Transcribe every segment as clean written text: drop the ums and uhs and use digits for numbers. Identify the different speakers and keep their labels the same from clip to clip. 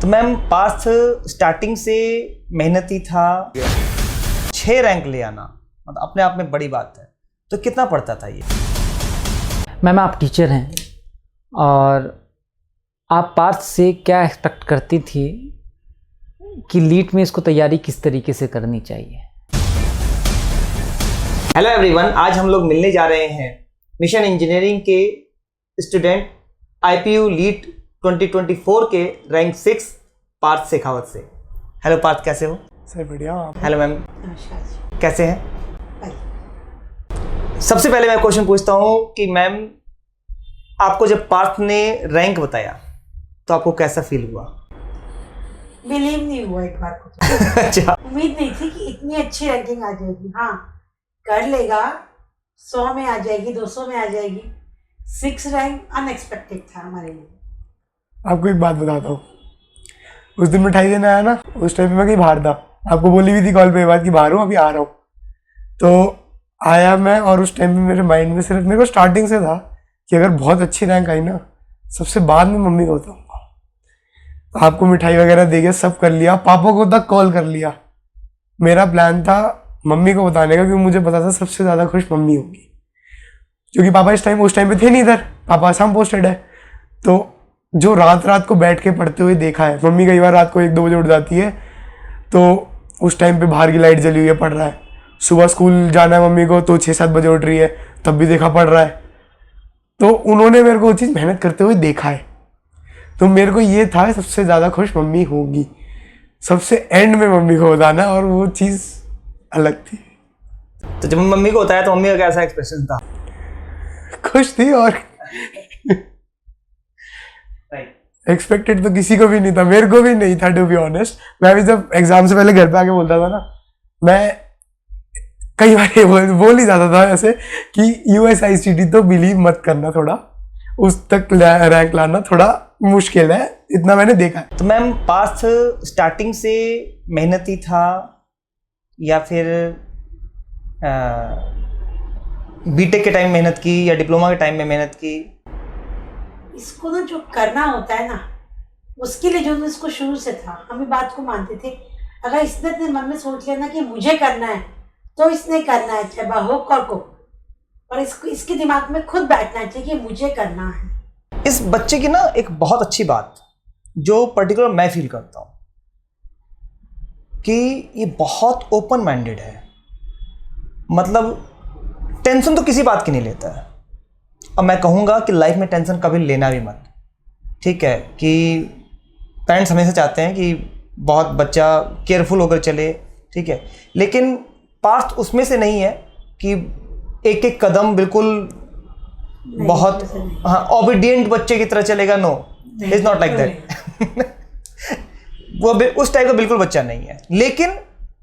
Speaker 1: तो मैम पास स्टार्टिंग से मेहनती था, 6 रैंक ले आना मतलब अपने आप में बड़ी बात है। तो कितना पड़ता था ये?
Speaker 2: मैम आप टीचर हैं और आप पार्थ से क्या एक्सपेक्ट करती थी कि लीट में इसको तैयारी किस तरीके से करनी चाहिए?
Speaker 1: हेलो एवरीवन, आज हम लोग मिलने जा रहे हैं मिशन इंजीनियरिंग के स्टूडेंट आईपीयू लीट 2024 के रैंक 6 पार्थ शेखावत से। हेलो पार्थ, कैसे हो?
Speaker 3: सर बढ़िया।
Speaker 1: हेलो मैम, कैसे हैं? सबसे पहले मैं क्वेश्चन पूछता हूँ कि मैम आपको जब पार्थ ने रैंक बताया तो आपको कैसा फील हुआ?
Speaker 4: बिलीव नहीं हुआ एक बार को।
Speaker 1: अच्छा,
Speaker 4: उम्मीद नहीं थी कि इतनी अच्छी रैंकिंग आ जाएगी। हाँ, कर लेगा, 100 में आ जाएगी, 200 में आ जाएगी। 6 रैंक अनएक्सपेक्टेड था हमारे लिए।
Speaker 3: आपको एक बात बताता हूँ, उस दिन मिठाई देने आया ना, उस टाइम पे मैं कहीं बाहर था। आपको बोली भी थी कॉल पे ये बात कि बाहर हूँ, अभी आ रहा हूँ। तो आया मैं और उस टाइम पे मेरे माइंड में सिर्फ मेरे को स्टार्टिंग से था कि अगर बहुत अच्छी रैंक आई ना, सबसे बाद में मम्मी को बताऊँगा। आपको मिठाई वगैरह दे के सब कर लिया, पापा को तक कॉल कर लिया। मेरा प्लान था मम्मी को बताने का, क्योंकि मुझे पता था सबसे ज़्यादा खुश मम्मी होगी, क्योंकि पापा उस टाइम पे थे नहीं इधर, पापा असम पोस्टेड है। तो जो रात को बैठ के पढ़ते हुए देखा है, मम्मी कई बार रात को 1-2 बजे उठ जाती है, तो उस टाइम पे बाहर की लाइट जली हुई है, पढ़ रहा है। सुबह स्कूल जाना है मम्मी को तो 6-7 बजे उठ रही है, तब भी देखा पढ़ रहा है। तो उन्होंने मेरे को वो चीज़ मेहनत करते हुए देखा है, तो मेरे को ये था सबसे ज़्यादा खुश मम्मी होगी, सबसे एंड में मम्मी को बताना, और वो चीज़ अलग थी।
Speaker 1: तो जब मम्मी को बताया तो मम्मी का कैसा एक्सप्रेशन था?
Speaker 3: खुश थी, और एक्सपेक्टेड तो किसी को भी नहीं था, मेरे को भी नहीं था टू बी ऑनेस्ट। मैं भी जब एग्जाम से पहले घर पे आके बोलता था ना, मैं कई बार ये बोल ही जाता था ऐसे कि USICT तो बिलीव मत करना, थोड़ा उस तक रैंक लाना थोड़ा मुश्किल है, इतना मैंने देखा है।
Speaker 1: तो मैम पास स्टार्टिंग से मेहनती था या फिर बीटेक के टाइम मेहनत की या डिप्लोमा के टाइम में मेहनत की?
Speaker 4: इसको ना जो करना होता है ना, उसके लिए जो इसको शुरू से था, हम भी बात को मानते थे। अगर इसने अपने मन में सोच लिया ना कि मुझे करना है, तो इसने करना है, चाहे बाहोक को। और इसको इसके दिमाग में खुद बैठना चाहिए कि मुझे करना है।
Speaker 1: इस बच्चे की ना एक बहुत अच्छी बात जो पर्टिकुलर मैं फील करता हूँ कि ये बहुत ओपन माइंडेड है। मतलब टेंशन तो किसी बात की नहीं लेता है। अब मैं कहूँगा कि लाइफ में टेंशन कभी लेना भी मत, ठीक है? कि पेरेंट्स हमेशा चाहते हैं कि बहुत बच्चा केयरफुल होकर चले, ठीक है? लेकिन पार्थ उसमें से नहीं है कि एक एक कदम बिल्कुल बहुत ओबीडियंट बच्चे की तरह चलेगा। No, is not like that. वो उस टाइप का बिल्कुल बच्चा नहीं है। लेकिन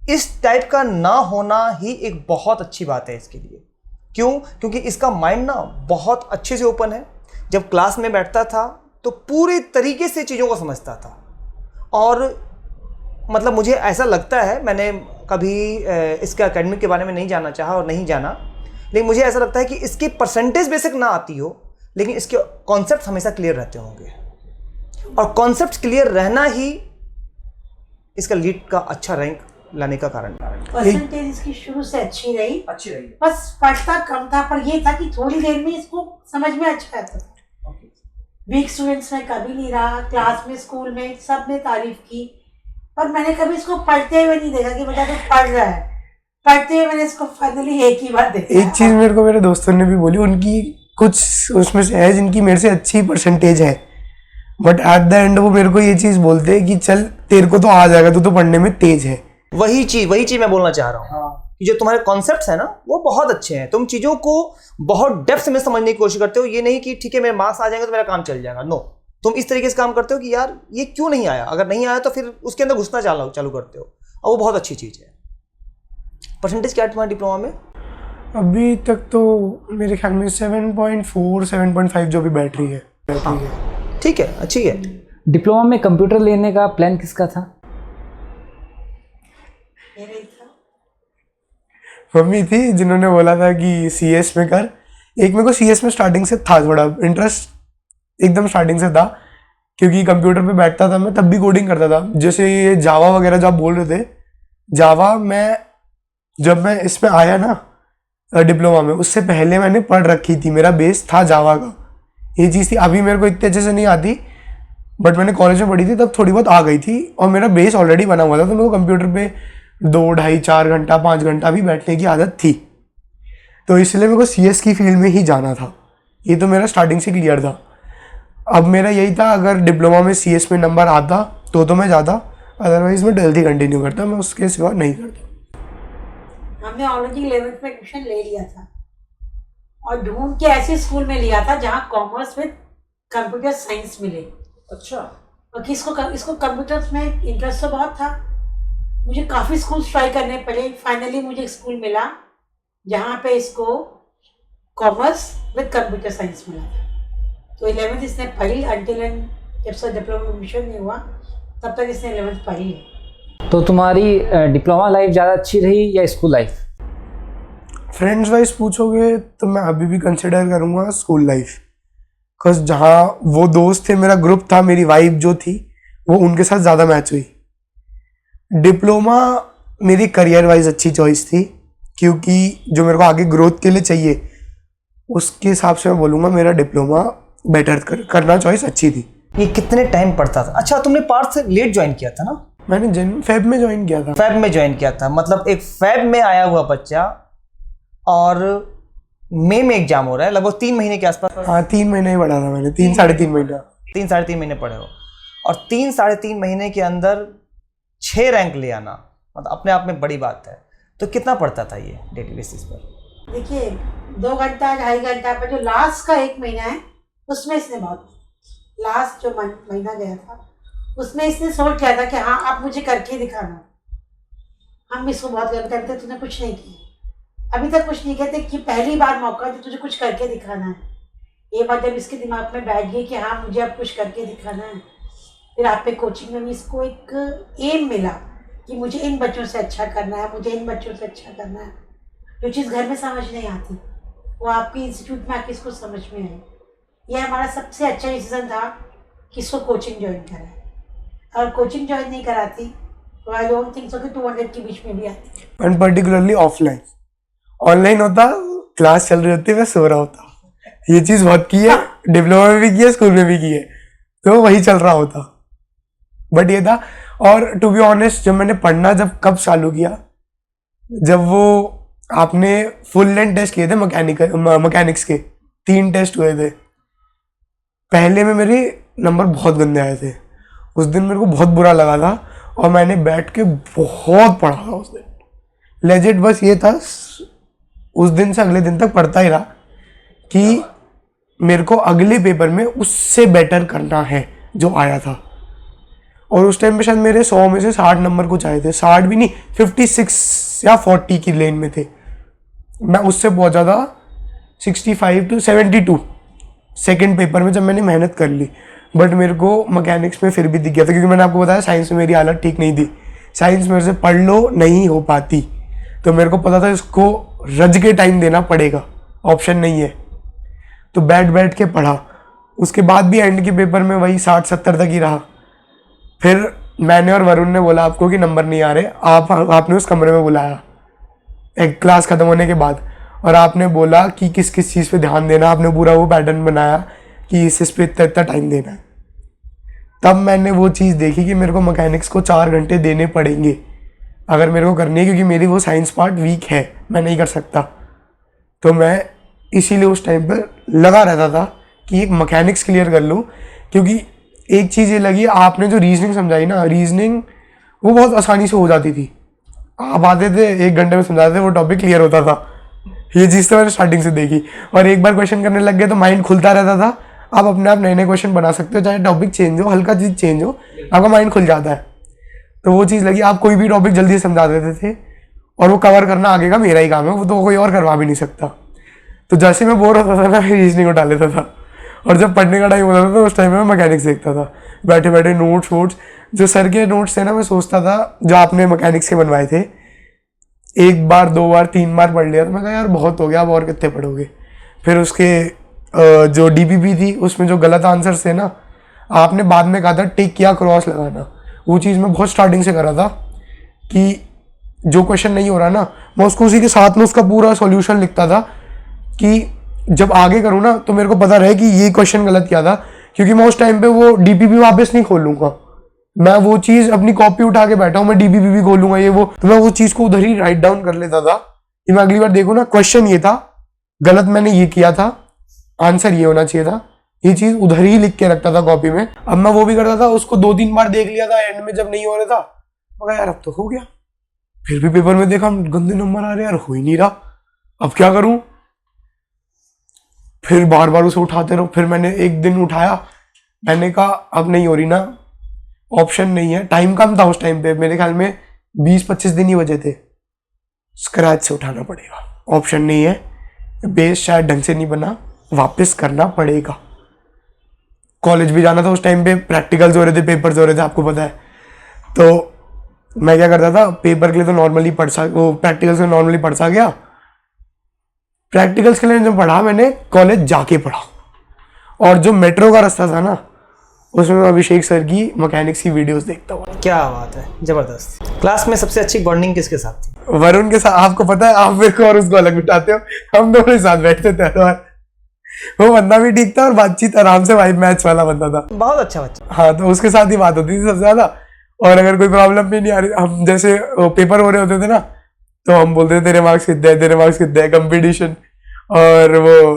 Speaker 1: इस टाइप का ना होना ही एक बहुत अच्छी बात है इसके लिए। क्यों? क्योंकि इसका माइंड ना बहुत अच्छे से ओपन है। जब क्लास में बैठता था तो पूरे तरीके से चीज़ों को समझता था। और मतलब मुझे ऐसा लगता है, मैंने कभी इसके एकेडमिक के बारे में नहीं जानना चाहा और नहीं जाना, लेकिन मुझे ऐसा लगता है कि इसकी परसेंटेज बेसिक ना आती हो, लेकिन इसके कॉन्सेप्ट हमेशा क्लियर रहते होंगे। और कॉन्सेप्ट क्लियर रहना ही इसका लीट का अच्छा रैंक लाने का कारण।
Speaker 4: परसेंटेज इसकी शुरू से अच्छी रही। बस पढ़ता कम था, पर ये था कि थोड़ी देर में इसको समझ में अच्छा आता था। वीक स्टूडेंट्स में कभी नहीं रहा, क्लास में, स्कूल में सब ने तारीफ की, पर मैंने कभी इसको पढ़ते हुए नहीं देखा कि बेटा तो पढ़ रहा है। पढ़ते हुए मैंने इसको फाइनली एक ही बार देखा।
Speaker 3: एक चीज़ मेरे को मेरे दोस्तों ने भी बोली, उनकी कुछ उसमें से है जिनकी मेरे से अच्छी परसेंटेज है, बट एट द एंड वो मेरे को ये चीज़ बोलते हैं कि चल तेरे को तो आ जाएगा, तू तो पढ़ने में तेज है।
Speaker 1: वही चीज मैं बोलना चाह रहा हूँ। हाँ। कि जो तुम्हारे कॉन्सेप्ट्स है ना, वो बहुत अच्छे हैं। तुम चीज़ों को बहुत डेप्थ में समझने की कोशिश करते हो। ये नहीं कि ठीक है मेरे मार्क्स आ जाएंगे तो मेरा काम चल जाएगा। नो, तुम इस तरीके से काम करते हो कि यार ये क्यों नहीं आया, अगर नहीं आया तो फिर उसके अंदर घुसना चालू करते हो, और वो बहुत अच्छी चीज़ है। परसेंटेज क्या है तुम्हारे डिप्लोमा में?
Speaker 3: अभी तक तो मेरे ख्याल में 7.4 7.5 जो भी बैठ रही है।
Speaker 1: हाँ, ठीक है, अच्छी है।
Speaker 2: डिप्लोमा में कंप्यूटर लेने का प्लान किसका था?
Speaker 3: मम्मी थी, जिन्होंने बोला था कि CS में कर। एक मेरे को CS में स्टार्टिंग से था थोड़ा इंटरेस्ट, एकदम स्टार्टिंग से था, क्योंकि कंप्यूटर पे बैठता था मैं, तब भी कोडिंग करता था। जैसे ये जावा वगैरह जो आप बोल रहे थे, जावा मैं जब मैं इसमें आया ना डिप्लोमा में, उससे पहले मैंने पढ़ रखी थी, मेरा बेस था जावा का, ये चीज़ थी। अभी मेरे को इतने अच्छे से नहीं आती, बट मैंने कॉलेज में पढ़ी थी तब थोड़ी बहुत आ गई थी, और मेरा बेस ऑलरेडी बना हुआ था। तो मेरे को कंप्यूटर पे 2, ढाई, 4 घंटा, 5 घंटा भी बैठने की आदत थी। तो इसलिए मेरे को CS की फील्ड में ही जाना था। ये तो मेरा स्टार्टिंग से क्लियर था। अब मेरा यही था, अगर डिप्लोमा में CS में नंबर आता तो मैं जाता, अदरवाइज मैं 12th ही कंटिन्यू करता, मैं उसके सिवा नहीं करता।
Speaker 4: हमने ऑलरेडी 11th में एडमिशन ले लिया था और ढूंढ के ऐसे स्कूल में लिया था जहाँ कॉमर्स विद कंप्यूटर साइंस मिले।
Speaker 1: अच्छा।
Speaker 4: और इसको कंप्यूटर्स में इंटरेस्ट तो बहुत था। मुझे काफ़ी स्कूल ट्राई करने पड़े, फाइनली मुझे एक स्कूल मिला जहाँ पे इसको कॉमर्स विद कंप्यूटर साइंस मिला था। तो 11th इसने पढ़ी अंटिल एंड जब से डिप्लोमा एडमिशन नहीं हुआ तब तक इसने 11th पढ़ी है।
Speaker 2: तो तुम्हारी डिप्लोमा लाइफ ज़्यादा अच्छी रही या स्कूल लाइफ?
Speaker 3: फ्रेंड्स वाइज पूछोगे तो मैं अभी भी कंसिडर करूँगा स्कूल लाइफ, बिकॉज जहाँ वो दोस्त थे, मेरा ग्रुप था, मेरी वाइब जो थी वो उनके साथ ज़्यादा मैच हुई। डिप्लोमा मेरी करियर वाइज अच्छी चॉइस थी, क्योंकि जो मेरे को आगे ग्रोथ के लिए चाहिए उसके हिसाब से मैं बोलूँगा मेरा डिप्लोमा बेटर करना चॉइस अच्छी थी।
Speaker 1: ये कितने टाइम पढ़ता था? अच्छा, तुमने पार्थ से लेट ज्वाइन किया था ना?
Speaker 3: मैंने फेब में ज्वाइन किया था।
Speaker 1: फेब में ज्वाइन किया था, मतलब एक फेब में आया हुआ बच्चा और मई में एग्जाम हो रहा है, लगभग 3 महीने के आसपास।
Speaker 3: हाँ, 3 महीने ही पढ़ा था मैंने, 3 साढ़े 3 महीना।
Speaker 1: 3 साढ़े 3 महीने पढ़े हो, और 3 साढ़े 3 महीने के अंदर 6 रैंक ले आना मतलब अपने आप में बड़ी बात है। तो कितना पढ़ता था ये डेली बेसिस पर?
Speaker 4: देखिए 2 घंटा 2.5 घंटा पर जो लास्ट का 1 महीना है उसमें इसने बहुत, लास्ट जो महीना गया था उसमें इसने सोच लिया था कि हाँ अब मुझे करके दिखाना। हम इसको बहुत गर्व करते, तूने कुछ नहीं किया, अभी तक कुछ नहीं कहते कि पहली बार मौका जो तुझे कुछ करके दिखाना है। ये बात जब इसके दिमाग में बैठ गई कि हाँ मुझे अब कुछ करके दिखाना है, फिर आप पे कोचिंग में भी इसको एक एम मिला कि मुझे इन बच्चों से अच्छा करना है, मुझे इन बच्चों से अच्छा करना है। जो चीज़ घर में समझ नहीं आती वो आपकी इंस्टीट्यूट में आके इसको समझ में आई। यह हमारा सबसे अच्छा डिसीजन था कि इसको कोचिंग ज्वाइन कराए। अगर कोचिंग ज्वाइन नहीं कराती तो आई डोंट थिंक सो कि 200 के बीच में भी आती।
Speaker 3: एंड पर्टिकुलरली ऑफलाइन, ऑनलाइन होता क्लास चल रही होती मैं सो रहा होता। ये चीज़ बहुत की है, डिप्लोमा में भी की है, स्कूल में भी की है, तो वही चल रहा होता। बट ये था, और टू बी ऑनेस्ट जब मैंने पढ़ना कब चालू किया, जब वो आपने फुल लेंथ टेस्ट किए थे मैकेनिक्स के 3 टेस्ट हुए थे, पहले में मेरे नंबर बहुत गंदे आए थे। उस दिन मेरे को बहुत बुरा लगा था और मैंने बैठ के बहुत पढ़ा था उस दिन, लेजिट। बस ये था उस दिन से अगले दिन तक पढ़ता ही रहा कि मेरे को अगले पेपर में उससे बेटर करना है जो आया था। और उस टाइम पे शायद मेरे 100 में से 60 नंबर कुछ आए थे, 60 भी नहीं, 56 या 40 की लेन में थे। मैं उससे पहुंचा था 65 to 72 सेकेंड पेपर में जब मैंने मेहनत कर ली। बट मेरे को मैकेनिक्स में फिर भी दिख गया था, क्योंकि मैंने आपको बताया साइंस में मेरी हालत ठीक नहीं थी। साइंस मेरे से पढ़ लो नहीं हो पाती, तो मेरे को पता था इसको रज के टाइम देना पड़ेगा, ऑप्शन नहीं है। तो बैठ के पढ़ा। उसके बाद भी एंड के पेपर में वही 60-70 तक ही रहा। फिर मैंने और वरुण ने बोला आपको कि नंबर नहीं आ रहे, आपने उस कमरे में बुलाया एक क्लास ख़त्म होने के बाद, और आपने बोला कि किस किस चीज़ पे ध्यान देना। आपने पूरा वो पैटर्न बनाया कि इस पे इतना टाइम देना है। तब मैंने वो चीज़ देखी कि मेरे को मैकेनिक्स को 4 घंटे देने पड़ेंगे अगर मेरे को करनी है, क्योंकि मेरी वो साइंस पार्ट वीक है, मैं नहीं कर सकता। तो मैं इसीलिए उस टाइम पर लगा रहता था कि एक मैकेनिक्स क्लियर कर लूँ, क्योंकि एक चीज़ ये लगी, आपने जो रीजनिंग समझाई ना, रीजनिंग वो बहुत आसानी से हो जाती थी। आप आते थे 1 घंटे में समझाते थे, वो टॉपिक क्लियर होता था। ये चीज़ तो मैंने स्टार्टिंग से देखी, और एक बार क्वेश्चन करने लग गए तो माइंड खुलता रहता था। आप अपने आप नए नए क्वेश्चन बना सकते हो, चाहे टॉपिक चेंज हो, हल्का चीज़ चेंज हो, आपका माइंड खुल जाता है। तो वो चीज़ लगी, आप कोई भी टॉपिक जल्दी समझा देते थे, और वो कवर करना आगे का मेरा ही काम है, वो तो कोई और करवा भी नहीं सकता। तो जैसे मैं बोर होता था ना, मैं रीजनिंग उठा लेता था, और जब पढ़ने का टाइम होता था तो उस टाइम में मैं मैकेनिक्स देखता था। बैठे बैठे नोट्स वोट्स, जो सर के नोट्स थे ना, मैं सोचता था जो आपने मैकेनिक्स के बनवाए थे, 1 बार 2 बार 3 बार पढ़ लिया, तो मैं कहा यार बहुत हो गया, अब और कितने पढ़ोगे। फिर उसके जो DPP थी उसमें जो गलत आंसर्स थे ना, आपने बाद में कहा था टिक या क्रॉस लगाना, वो चीज़ मैं बहुत स्टार्टिंग से कर रहा था कि जो क्वेश्चन नहीं हो रहा ना, मैं उसको उसी के साथ में उसका पूरा सॉल्यूशन लिखता था कि जब आगे करूँ ना तो मेरे को पता रहे कि ये क्वेश्चन गलत किया था, क्योंकि मैं उस टाइम पे वो डीपीपी वापस नहीं खोलूंगा। मैं वो चीज़ अपनी कॉपी उठा के बैठा हूँ, मैं डीपीपी भी खोलूंगा ये वो, तो मैं वो चीज़ को उधर ही राइट डाउन कर लेता था कि मैं अगली बार देखूँ ना क्वेश्चन ये था, गलत मैंने ये किया था, आंसर ये होना चाहिए था, ये चीज़ उधर ही लिख के रखता था कॉपी में। अब मैं वो भी करता था, उसको 2-3 बार देख लिया था, एंड में जब नहीं हो रहा था मगर यार अब तो हो गया, फिर भी पेपर में देखा गंदे नंबर आ रहे यार, हो ही नहीं रहा, अब क्या करूं। फिर बार बार उसे उठाते रहो। फिर मैंने एक दिन उठाया, मैंने कहा अब नहीं हो रही ना, ऑप्शन नहीं है, टाइम कम था उस टाइम पे, मेरे ख्याल में 20-25 दिन ही बचे थे, स्क्रैच से उठाना पड़ेगा, ऑप्शन नहीं है, बेस शायद ढंग से नहीं बना, वापस करना पड़ेगा। कॉलेज भी जाना था उस टाइम पे, प्रैक्टिकल्स हो रहे थे, पेपर्स हो रहे थे, आपको पता है। तो मैं क्या करता था, पेपर के लिए तो नॉर्मली प्रैक्टिकल्स में नॉर्मली पढ़ सा गया, प्रैक्टिकल्स के लिए जब पढ़ा मैंने कॉलेज जाके पढ़ा, और जो मेट्रो का रास्ता था ना उसमें मैं अभिषेक सर की मैकेनिक्स की वीडियोस देखता हूँ।
Speaker 1: क्या बात है, जबरदस्त। क्लास में सबसे अच्छी बॉन्डिंग किसके साथ थी?
Speaker 3: वरुण के साथ। आपको पता है, आप मेरे को और उसको अलग बिठाते हो, हम दोनों साथ बैठते थे हर बार। वो बंदा भी ठीक था और बातचीत आराम से वाइब मैच वाला बंदा था,
Speaker 1: बहुत अच्छा बच्चा।
Speaker 3: हाँ, तो उसके साथ ही बात होती थी सबसे ज्यादा। और अगर कोई प्रॉब्लम भी नहीं आ रही, हम जैसे पेपर हो रहे होते थे ना, तो हम बोलते थे तेरे मार्क्स कितने हैं, तेरे मार्क्स कितने हैं, कंपटीशन। और वो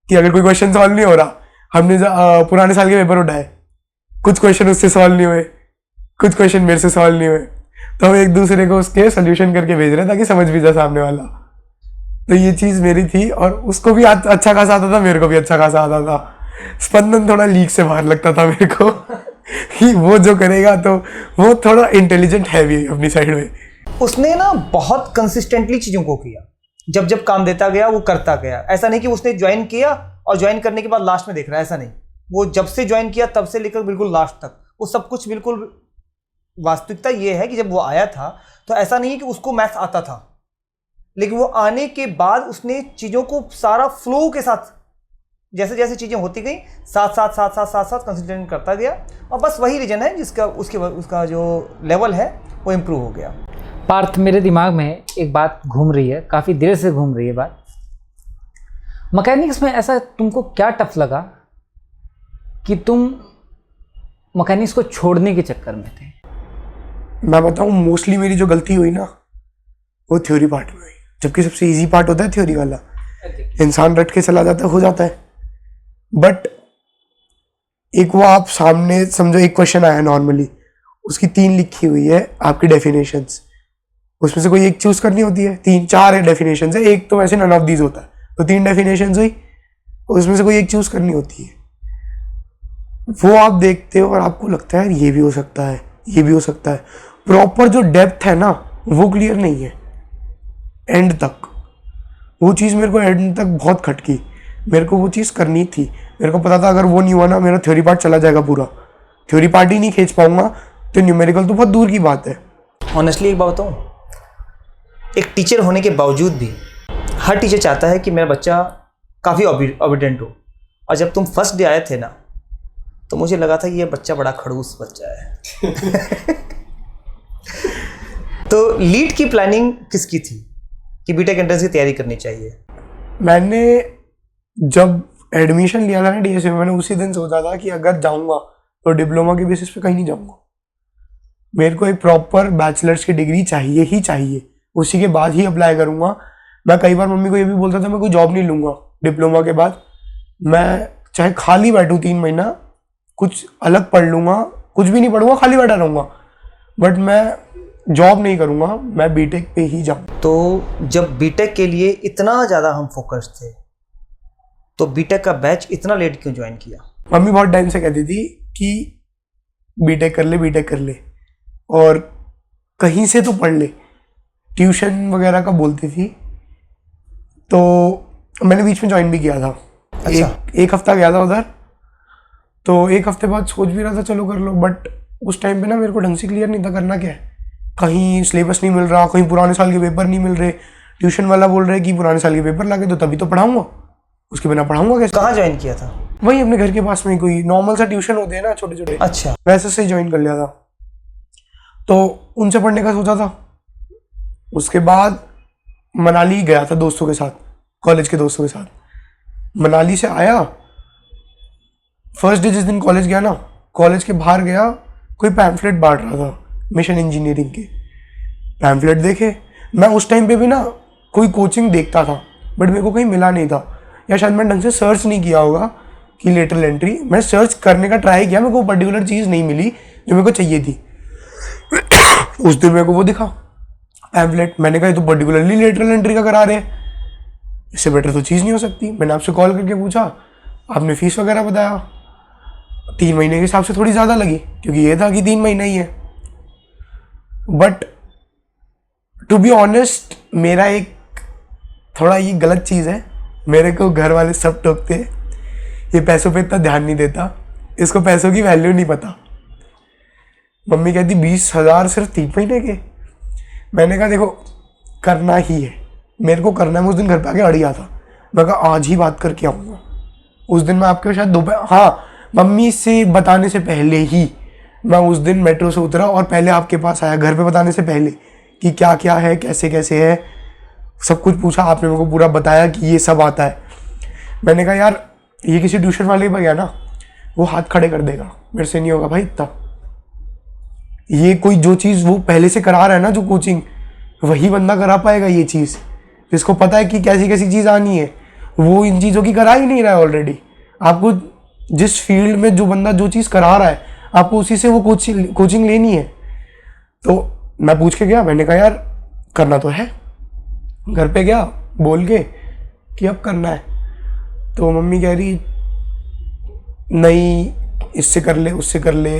Speaker 3: कि अगर कोई क्वेश्चन सॉल्व नहीं हो रहा, हमने पुराने साल के पेपर उठाए, कुछ क्वेश्चन उससे सॉल्व नहीं हुए, कुछ क्वेश्चन मेरे से सॉल्व नहीं हुए, तो हम एक दूसरे को उसके सोल्यूशन करके भेज रहे ताकि समझ भी जाए सामने वाला। तो ये चीज़ मेरी थी, और उसको भी अच्छा खासा आता था, मेरे को भी अच्छा खासा आता था। स्पंदन थोड़ा लीक से बाहर लगता था मेरे को कि वो जो करेगा तो वो थोड़ा इंटेलिजेंट है भी अपनी साइड में।
Speaker 1: उसने ना बहुत कंसिस्टेंटली चीज़ों को किया, जब जब काम देता गया वो करता गया। ऐसा नहीं कि उसने ज्वाइन किया और ज्वाइन करने के बाद लास्ट में देख रहा है, ऐसा नहीं। वो जब से ज्वाइन किया तब से लेकर बिल्कुल लास्ट तक वो सब कुछ बिल्कुल। वास्तविकता ये है कि जब वो आया था तो ऐसा नहीं है कि उसको मैथ्स आता था, लेकिन वो आने के बाद उसने चीज़ों को सारा फ्लो के साथ, जैसे जैसे चीज़ें होती गई, साथ साथ साथ साथ साथ साथ कंसिस्टेंट करता गया, और बस वही रीजन है जिसका उसका जो लेवल है वो इम्प्रूव हो गया।
Speaker 2: पार्थ, मेरे दिमाग में एक बात घूम रही है, काफ़ी देर से घूम रही है बात। मैकेनिक्स में ऐसा तुमको क्या टफ लगा कि तुम मैकेनिक्स को छोड़ने के चक्कर में थे?
Speaker 3: मैं बताऊं, मोस्टली मेरी जो गलती हुई ना वो थ्योरी पार्ट में हुई, जबकि सबसे इजी पार्ट होता है थ्योरी वाला, इंसान रट के चला जाता है, हो जाता है। बट एक वो आप सामने समझो, एक क्वेश्चन आया नॉर्मली, उसकी 3 लिखी हुई है आपकी डेफिनेशंस, उसमें से कोई एक चूज करनी होती है, 3-4 डेफिनेशंस है, एक तो वैसे नन ऑफ दीज होता है, तो 3 डेफिनेशंस हुई, उसमें से कोई एक चूज करनी होती है। वो आप देखते हो और आपको लगता है ये भी हो सकता है, ये भी हो सकता है, प्रॉपर जो डेप्थ है ना वो क्लियर नहीं है एंड तक। वो चीज़ मेरे को एंड तक बहुत खटकी, मेरे को वो चीज़ करनी थी, मेरे को पता था अगर वो नहीं हुआ ना मेरा थ्योरी पार्ट चला जाएगा पूरा, थ्योरी पार्ट ही नहीं खींच पाऊंगा तो न्यूमेरिकल तो बहुत दूर की बात है।
Speaker 1: ऑनेस्टली एक बात बताऊं, एक टीचर होने के बावजूद भी हर टीचर चाहता है कि मेरा बच्चा काफ़ी ओबीडेंट हो, और जब तुम फर्स्ट डे आए थे ना तो मुझे लगा था ये बच्चा बड़ा खड़ूस बच्चा है। तो लीड की प्लानिंग किसकी थी कि बीटेक एंट्रेंस की तैयारी करनी चाहिए?
Speaker 3: मैंने जब एडमिशन लिया था ना डीएसए में, मैंने उसी दिन सोचा था कि अगर जाऊंगा तो डिप्लोमा के बेसिस पे कहीं नहीं जाऊंगा, मेरे को एक प्रॉपर बैचलर्स की डिग्री चाहिए ही चाहिए, उसी के बाद ही अप्लाई करूंगा। मैं कई बार मम्मी को ये भी बोलता था मैं कोई जॉब नहीं लूंगा डिप्लोमा के बाद, मैं चाहे खाली बैठूं 3 महीना, कुछ अलग पढ़ लूंगा, कुछ भी नहीं पढ़ूंगा, खाली बैठा रहूंगा, बट मैं जॉब नहीं करूंगा, मैं बीटेक पे ही जाऊँ।
Speaker 1: तो जब बीटेक के लिए इतना ज़्यादा हम फोकस थे तो बीटेक का बैच इतना लेट क्यों ज्वाइन किया?
Speaker 3: मम्मी बहुत टाइम से कहती थी कि बीटेक कर ले, बीटेक कर ले, और कहीं से तो पढ़ ले, ट्यूशन वगैरह का बोलती थी। तो मैंने बीच में ज्वाइन भी किया था।
Speaker 1: अच्छा।
Speaker 3: एक हफ्ता गया था उधर, तो एक हफ्ते बाद सोच भी रहा था चलो कर लो, बट उस टाइम पे ना मेरे को ढंग से क्लियर नहीं था करना क्या है, कहीं सिलेबस नहीं मिल रहा, कहीं पुराने साल के पेपर नहीं मिल रहे, ट्यूशन वाला बोल रहे कि पुराने साल के पेपर लाके तो तभी तो पढ़ाऊंगा, उसके बिना पढ़ाऊंगा कैसे?
Speaker 1: कहाँ ज्वाइन किया था?
Speaker 3: वही अपने घर के पास में कोई नॉर्मल सा ट्यूशन होते हैं ना छोटे छोटे,
Speaker 1: अच्छा।
Speaker 3: वैसे से ज्वाइन कर लिया था। तो उनसे पढ़ने का सोचा था। उसके बाद मनाली गया था दोस्तों के साथ, कॉलेज के दोस्तों के साथ। मनाली से आया, फर्स्ट डे जिस दिन कॉलेज गया ना, कॉलेज के बाहर गया, कोई पैम्फलेट बांट रहा था मिशन इंजीनियरिंग के। पैम्फलेट देखे, मैं उस टाइम पे भी ना कोई कोचिंग देखता था बट मेरे को कहीं मिला नहीं था, या शायद मैंने ढंग से सर्च नहीं किया होगा कि लेटरल एंट्री। मैं सर्च करने का ट्राई किया, मेरे को पर्टिकुलर चीज़ नहीं मिली जो मेरे को चाहिए थी। उस दिन मेरे को वो दिखा पैम्फलेट, मैंने कहा ये तो पर्टिकुलरली लेटरल एंट्री का करा रहे हैं, इससे बेटर तो चीज़ नहीं हो सकती। मैंने आपसे कॉल करके पूछा, आपने फीस वगैरह बताया, 3 महीने के हिसाब से थोड़ी ज़्यादा लगी क्योंकि ये था कि 3 महीना ही है। बट टू बी ऑनेस्ट, मेरा एक थोड़ा ये गलत चीज़ है, मेरे को घर वाले सब टोकते हैं, ये पैसों पे इतना ध्यान नहीं देता, इसको पैसों की वैल्यू नहीं पता। मम्मी कहती 20,000 सिर्फ 3 महीने के। मैंने कहा देखो करना ही है, मेरे को करना है। मैं उस दिन घर पे आके अड़ गया था, मैं कहा आज ही बात करके आऊँगा। उस दिन मैं आपके शायद दोपहर, हाँ, मम्मी से बताने से पहले ही मैं उस दिन मेट्रो से उतरा और पहले आपके पास आया, घर पे बताने से पहले कि क्या क्या है, कैसे कैसे है, सब कुछ पूछा। आपने मेरे को पूरा बताया कि ये सब आता है। मैंने कहा यार ये किसी ट्यूशन वाले पे गया ना, वो हाथ खड़े कर देगा, मेरे से नहीं होगा भाई इतना। ये कोई जो चीज़ वो पहले से करा रहा है ना, जो कोचिंग, वही बंदा करा पाएगा ये चीज़, जिसको पता है कि कैसी कैसी चीज़ आनी है। वो इन चीज़ों की करा ही नहीं रहा है ऑलरेडी। आपको जिस फील्ड में जो बंदा जो चीज़ करा रहा है, आपको उसी से वो कोचिंग लेनी है। तो मैं पूछ के गया, मैंने कहा यार करना तो है। घर पे गया बोल के कि अब करना है, तो मम्मी कह रही नहीं इससे कर ले, उससे कर ले,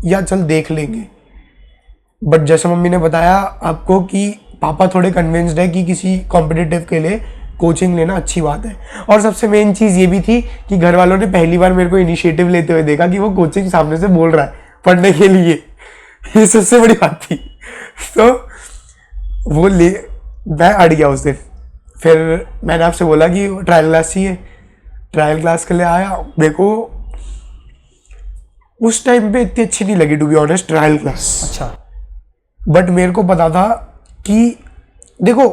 Speaker 3: या चल देख लेंगे। बट जैसे मम्मी ने बताया आपको कि पापा थोड़े कन्विंस्ड है कि किसी कॉम्पिटिटिव के लिए कोचिंग लेना अच्छी बात है। और सबसे मेन चीज़ ये भी थी कि घर वालों ने पहली बार मेरे को इनिशिएटिव लेते हुए देखा कि वो कोचिंग सामने से बोल रहा है पढ़ने के लिए। ये सबसे बड़ी बात थी। तो वो मैं अड़ गया उस दिन। फिर मैंने आपसे बोला कि ट्रायल क्लास चाहिए, ट्रायल क्लास के लिए आया। मेरे को उस टाइम पे इतनी अच्छी नहीं लगी to be honest trial class.
Speaker 1: अच्छा।
Speaker 3: बट मेरे को पता था कि देखो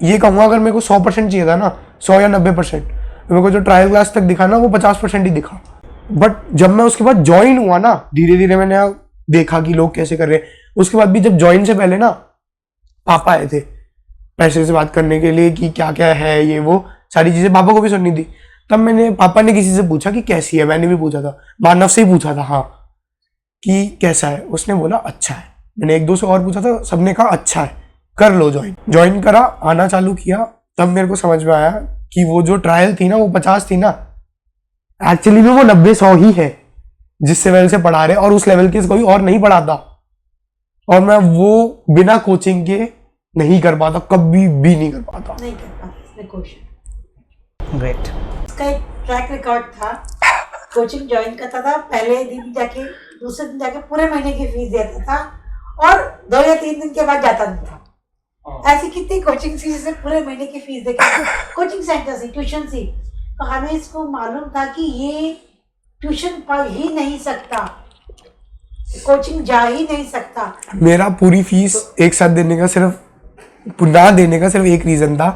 Speaker 3: ये कहूँगा, अगर मेरे को 100% चाहिए था ना, 100 या 90%, मेरे को जो ट्रायल क्लास तक दिखा ना वो 50% ही दिखा। बट जब मैं उसके बाद ज्वाइन हुआ ना, धीरे धीरे मैंने देखा कि लोग कैसे कर रहे हैं। उसके बाद भी जब ज्वाइन से पहले ना पापा आए थे पैसे से बात करने के लिए कि क्या क्या है, ये वो सारी चीज़ें पापा को भी सुननी थी। तब पापा ने किसी से पूछा कि कैसी है, मैंने भी पूछा था, मानव से ही पूछा था हाँ कि कैसा है, उसने बोला अच्छा है। मैंने 1-2 से और पूछा था, सबने कहा अच्छा है, कर लो ज्वाइन करा, आना चालू किया। तब मेरे को समझ में आया कि वो जो ट्रायल थी ना वो 50 थी ना, एक्चुअली में वो 90-100 ही है जिस लेवल से पढ़ा रहे, और उस लेवल के कोई और नहीं पढ़ाता। और मैं वो बिना कोचिंग के नहीं कर पाता, कभी भी नहीं कर पाता।
Speaker 4: नहीं कर पाता इसमें क्वेश्चन।
Speaker 1: ग्रेट।
Speaker 4: इसका एक ट्रैक रिकॉर्ड था, कोचिंग ज्वाइन करता था, पहले दिन जाके दूसरे दिन जाके पूरे महीने की फीस देता था और 2 या 3 दिन के बाद जाता नहीं था। ऐसी कितनी कोचिंग थी जिससे पूरे महीने की फीस देके कोचिंग सेंटर से, ट्यूशन से। तो हमें इसको मालूम था कि ये ट्यूशन पढ़ ही नहीं सकता, कोचिंग जा ही नहीं सकता।
Speaker 3: मेरा पूरी फीस एक साथ देने का सिर्फ ना देने का सिर्फ एक रीजन था,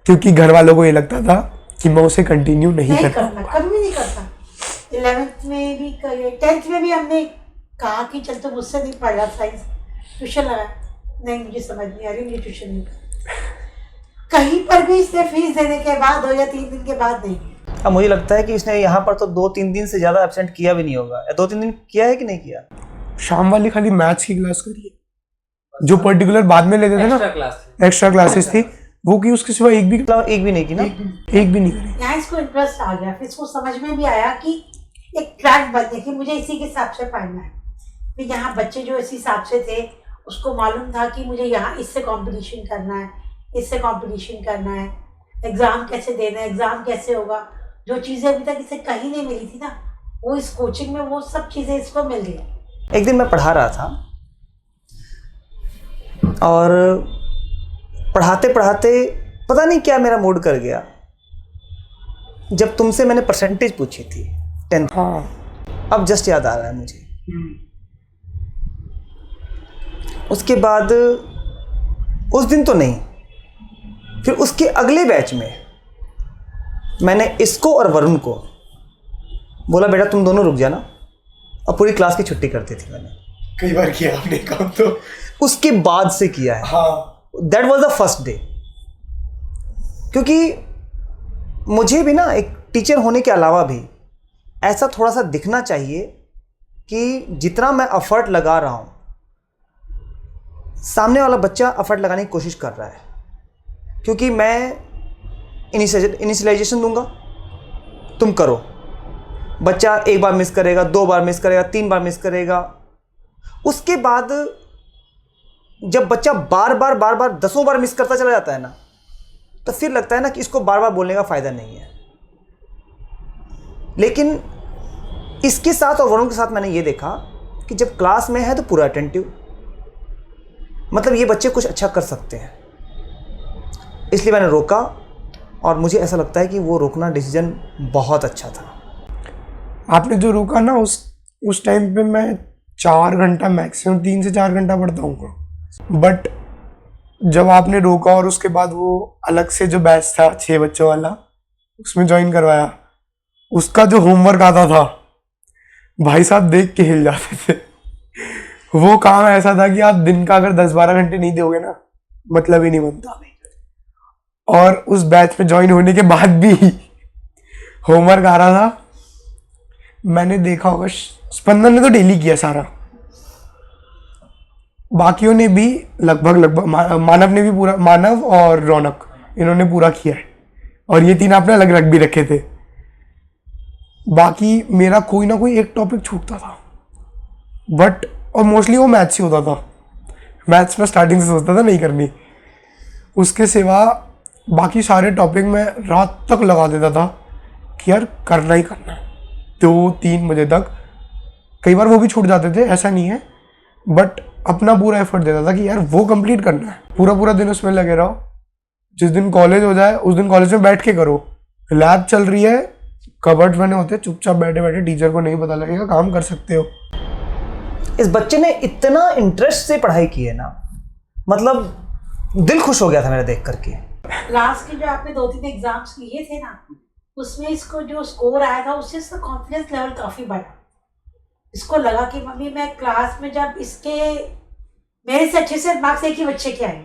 Speaker 3: क्योंकि घर वालों को ये लगता था कि मैं उसे कंटिन्यू नहीं करता,
Speaker 4: कभी भी नहीं करता। 11th में भी 10th में भी हमने कहा कि चल तो मुझसे नहीं पढ़ रहा साइंस, ट्यूशन लगा, नहीं मुझे समझ नहीं आ रही, मुझे ट्यूशन नहीं। कहीं पर भी इसने फीस देने के बाद 2 या 3 दिन के बाद नहीं।
Speaker 1: अब मुझे लगता है कि इसने यहाँ पर तो 2-3 दिन से ज़्यादा एब्सेंट किया भी नहीं होगा, या 2-3 दिन किया है कि नहीं किया।
Speaker 3: शाम वाली खाली मैथ्स की क्लास करी है, जो पर्टिकुलर बाद में लेते थे ना, एक्स्ट्रा क्लासेस थी वो की, उसके सिवा एक भी
Speaker 1: नहीं की ना,
Speaker 3: एक भी नहीं करी।
Speaker 4: यहाँ इसको इंटरेस्ट आ गया, फिर इसको समझ में भी आया कि एक ट्रैक बनने की मुझे इसी के हिसाब से पढ़ना है। फिर यहाँ बच्चे जो इसी हिसाब से थे उसको मालूम था कि मुझे यहाँ इससे कंपटीशन करना है, इससे कंपटीशन करना है, एग्ज़ाम कैसे देना है, एग्ज़ाम कैसे होगा। जो चीज़ें अभी तक इसे कहीं नहीं मिली थी ना, वो इस कोचिंग में वो सब चीज़ें इसको मिल गई।
Speaker 1: एक दिन मैं पढ़ा रहा था और पढ़ाते पढ़ाते पता नहीं क्या मेरा मूड कर गया, जब तुमसे मैंने परसेंटेज पूछी थी 10th,
Speaker 3: हाँ
Speaker 1: अब जस्ट याद आ रहा है मुझे। उसके बाद उस दिन तो नहीं, फिर उसके अगले बैच में मैंने इसको और वरुण को बोला बेटा तुम दोनों रुक जाना, और पूरी क्लास की छुट्टी कर दी थी मैंने।
Speaker 3: कई बार किया आपने काम तो।
Speaker 1: उसके बाद से किया है।
Speaker 3: हाँ
Speaker 1: that was the first day. क्योंकि मुझे भी ना एक टीचर होने के अलावा भी ऐसा थोड़ा सा दिखना चाहिए कि जितना मैं एफर्ट लगा रहा हूँ, सामने वाला बच्चा एफर्ट लगाने की कोशिश कर रहा है। क्योंकि मैं इनिशियलाइजेशन दूंगा, तुम करो। बच्चा एक बार मिस करेगा, 2 बार मिस करेगा, 3 बार मिस करेगा। उसके बाद जब बच्चा बार बार 10 बार मिस करता चला जाता है ना, तो फिर लगता है ना कि इसको बार बार बोलने का फ़ायदा नहीं है। लेकिन इसके साथ और वरुण के साथ मैंने ये देखा कि जब क्लास में है तो पूरा अटेंटिव, मतलब ये बच्चे कुछ अच्छा कर सकते हैं। इसलिए मैंने रोका, और मुझे ऐसा लगता है कि वो रोकना डिसीजन बहुत अच्छा था।
Speaker 3: आपने जो रोका ना, उस टाइम पे मैं 4 घंटा मैक्सिमम 3 से 4 घंटा पढ़ता हूँ। बट जब आपने रोका और उसके बाद वो अलग से जो बैच था 6 बच्चों वाला, उसमें ज्वाइन करवाया, उसका जो होमवर्क आता था भाई साहब देख के हिल जाते थे। वो काम ऐसा था कि आप दिन का अगर 10-12 घंटे नहीं दोगे ना, मतलब ही नहीं बनता। और उस बैच में ज्वाइन होने के बाद भी होमवर्क आ रहा था। मैंने देखा होगा स्पंदन ने तो डेली किया सारा, बाकियों ने भी लगभग मानव ने भी पूरा, मानव और रौनक इन्होंने पूरा किया है, और ये 3 आपने अलग रख भी रखे थे। बाकी मेरा कोई ना कोई एक टॉपिक छूटता था, बट और मोस्टली वो मैथ्स ही होता था। मैथ्स में स्टार्टिंग से सोचता था नहीं करनी, उसके सिवा बाकी सारे टॉपिक में रात तक लगा देता था कि यार करना ही करना है, 2-3 बजे तक। कई बार वो भी छूट जाते थे, ऐसा नहीं है, बट अपना पूरा एफर्ट देता था कि यार वो कंप्लीट करना है। पूरा दिन उसमें लगे रहो। जिस दिन कॉलेज हो जाए उस दिन कॉलेज में बैठ के करो। लैब चल रही है, कबर्ड बने होते, चुपचाप बैठे बैठे, टीचर को नहीं पता लगेगा, काम कर सकते हो।
Speaker 1: इस बच्चे ने इतना इंटरेस्ट से पढ़ाई की है ना, मतलब दिल खुश हो गया था मेरा देख करके।
Speaker 4: क्लास के जो आपने 2-3 एग्जाम्स लिए थे ना, उसमें इसको जो स्कोर आया था उससे इसका कॉन्फिडेंस लेवल काफ़ी बढ़ा। इसको लगा कि मम्मी मैं क्लास में जब इसके मेरे से अच्छे से मार्क्स एक ही बच्चे के आए।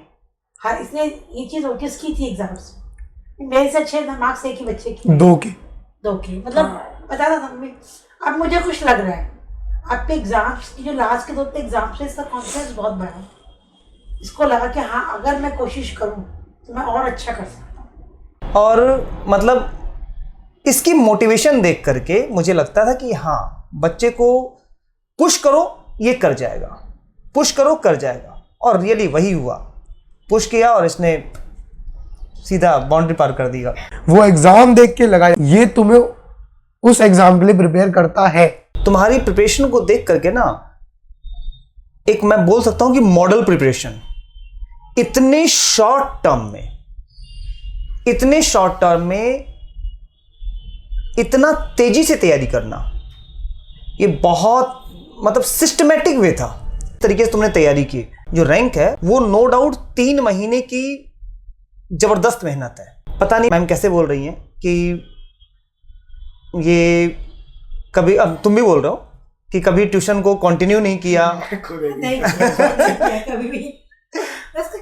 Speaker 4: हाँ, इसने ये चीज़ नोटिस की थी एग्जाम्स में, मेरे से अच्छे मार्क्स एक ही बच्चे के,
Speaker 3: 2 के
Speaker 4: मतलब पता था मम्मी। अब मुझे कुछ लग रहा है आपके एग्जाम्स की जो लास्ट के 2 एग्जाम्स से इसका कॉन्फिडेंस बहुत बढ़ा। इसको लगा कि हाँ अगर मैं कोशिश करूँ तो मैं और अच्छा कर सकता हूँ।
Speaker 1: और मतलब इसकी मोटिवेशन देख करके मुझे लगता था कि हाँ बच्चे को पुश करो ये कर जाएगा, पुश करो कर जाएगा। और रियली वही हुआ, पुश किया और इसने सीधा बाउंड्री पार कर दिया।
Speaker 3: वो एग्जाम देख के लगा ये तुम्हें उस एग्जाम के लिए प्रिपेयर करता है।
Speaker 1: तुम्हारी प्रिपरेशन को देख करके ना, एक मैं बोल सकता हूं कि मॉडल प्रिपरेशन, इतने शॉर्ट टर्म में इतना तेजी से तैयारी करना, ये बहुत मतलब सिस्टमेटिक वे था। तरीके से तुमने तैयारी की। जो रैंक है वो नो डाउट 3 महीने की जबरदस्त मेहनत है। पता नहीं मैम कैसे बोल रही हैं कि ये कभी, अब तुम भी बोल रहे हो कि कभी ट्यूशन को कंटिन्यू नहीं किया।
Speaker 4: नहीं कभी भी, बस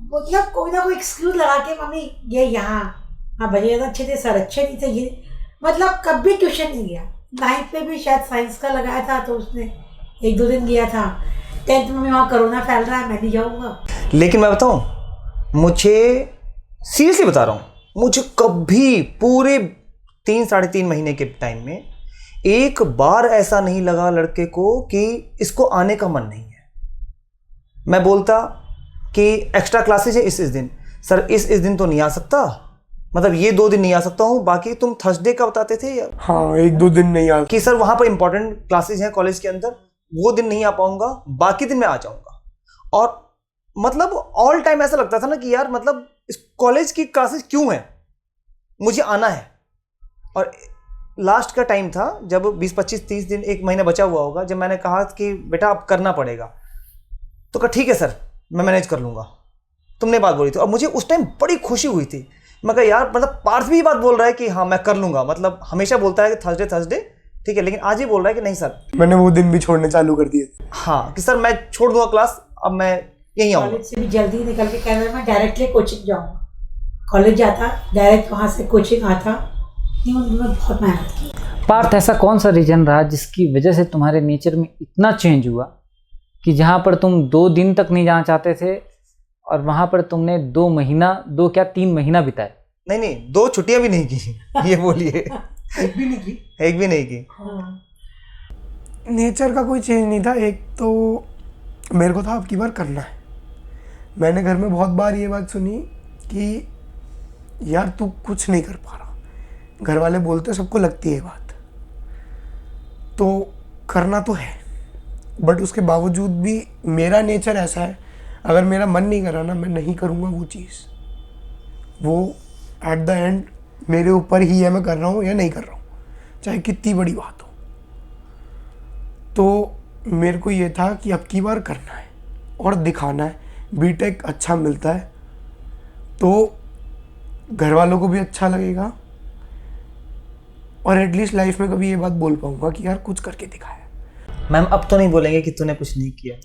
Speaker 4: मतलब कोई ना कोई एक्सक्यूज लगा के मम्मी ये यहाँ, हाँ भैया तो अच्छे थे, सर अच्छे नहीं थे, ये मतलब कभी ट्यूशन नहीं गया। 9th में भी शायद साइंस का लगाया था तो उसने 1-2 दिन गया था। 10th में वहाँ कोरोना फैल रहा है, मैं नहीं जाऊँगा।
Speaker 1: लेकिन मैं बताऊँ, मुझे सीरियसली बता रहा हूँ, मुझे कभी पूरे 3-3.5 महीने के टाइम में एक बार ऐसा नहीं लगा लड़के को कि इसको आने का मन नहीं है। मैं बोलता कि एक्स्ट्रा क्लासेस है इस दिन, सर इस दिन तो नहीं आ सकता, मतलब ये 2 दिन नहीं आ सकता हूँ, बाकी तुम थर्सडे का बताते थे या
Speaker 3: हाँ 1-2 दिन नहीं आ
Speaker 1: कि सर वहाँ पर इंपॉर्टेंट क्लासेस हैं कॉलेज के अंदर, वो दिन नहीं आ पाऊंगा, बाकी दिन मैं आ जाऊंगा। और मतलब ऑल टाइम ऐसा लगता था ना कि यार मतलब इस कॉलेज की क्लासेस क्यों है, मुझे आना है। और लास्ट का टाइम था जब 20-25-30 दिन, 1 महीना बचा हुआ होगा, जब मैंने कहा कि बेटा अब करना पड़ेगा, तो कहा ठीक है सर, मैं मैनेज कर लूँगा। तुमने बात बोली थी और मुझे उस टाइम बड़ी खुशी हुई थी। मैं कहा यार, मतलब पार्थ भी ये बात बोल रहा है कि हाँ मैं कर लूँगा, मतलब हमेशा बोलता है कि थर्सडे ठीक है, लेकिन आज ही बोल रहा है कि नहीं सर।
Speaker 3: मैंने वो दिन भी छोड़ने चालू कर दिए थे।
Speaker 1: हाँ कि सर मैं छोड़ दूंगा क्लास, अब मैं यहीं आऊँगा।
Speaker 4: कॉलेज से भी जल्दी निकल के कह रहा मैं डायरेक्टली कोचिंग जाऊँगा। कॉलेज जाता, डायरेक्ट वहाँ से कोचिंग आता, नहीं उन्होंने बहुत मेहनत की।
Speaker 2: पार्थ, ऐसा कौन सा रीजन रहा जिसकी वजह से तुम्हारे नेचर में इतना चेंज हुआ कि जहाँ पर तुम 2 दिन तक नहीं जाना चाहते थे और वहाँ पर तुमने 2 महीना, 2 क्या 3 महीना बिताए?
Speaker 1: नहीं 2 छुट्टियाँ भी नहीं की ये बोलिए।
Speaker 3: एक भी नहीं की।
Speaker 1: एक भी नहीं की।
Speaker 4: हाँ।
Speaker 3: नेचर का कोई चेंज नहीं था। एक तो मेरे को था अब की बार करना है। मैंने घर में बहुत बार ये बात सुनी कि यार तू कुछ नहीं कर पा रहा। घर वाले बोलते, सबको लगती है बात, तो करना तो है, बट उसके बावजूद भी मेरा नेचर ऐसा है, अगर मेरा मन नहीं कर रहा ना, मैं नहीं करूँगा वो चीज़। वो एट द एंड मेरे ऊपर ही है, मैं कर रहा हूँ या नहीं कर रहा हूँ, चाहे कितनी बड़ी बात हो। तो मेरे को ये था कि अब की बार करना है और दिखाना है। बीटेक अच्छा मिलता है तो घर वालों को भी अच्छा लगेगा और एटलीस्ट लाइफ में कभी ये बात बोल पाऊंगा कि यार कुछ करके दिखाया।
Speaker 1: मैम अब तो नहीं बोलेंगे कि तूने कुछ नहीं किया।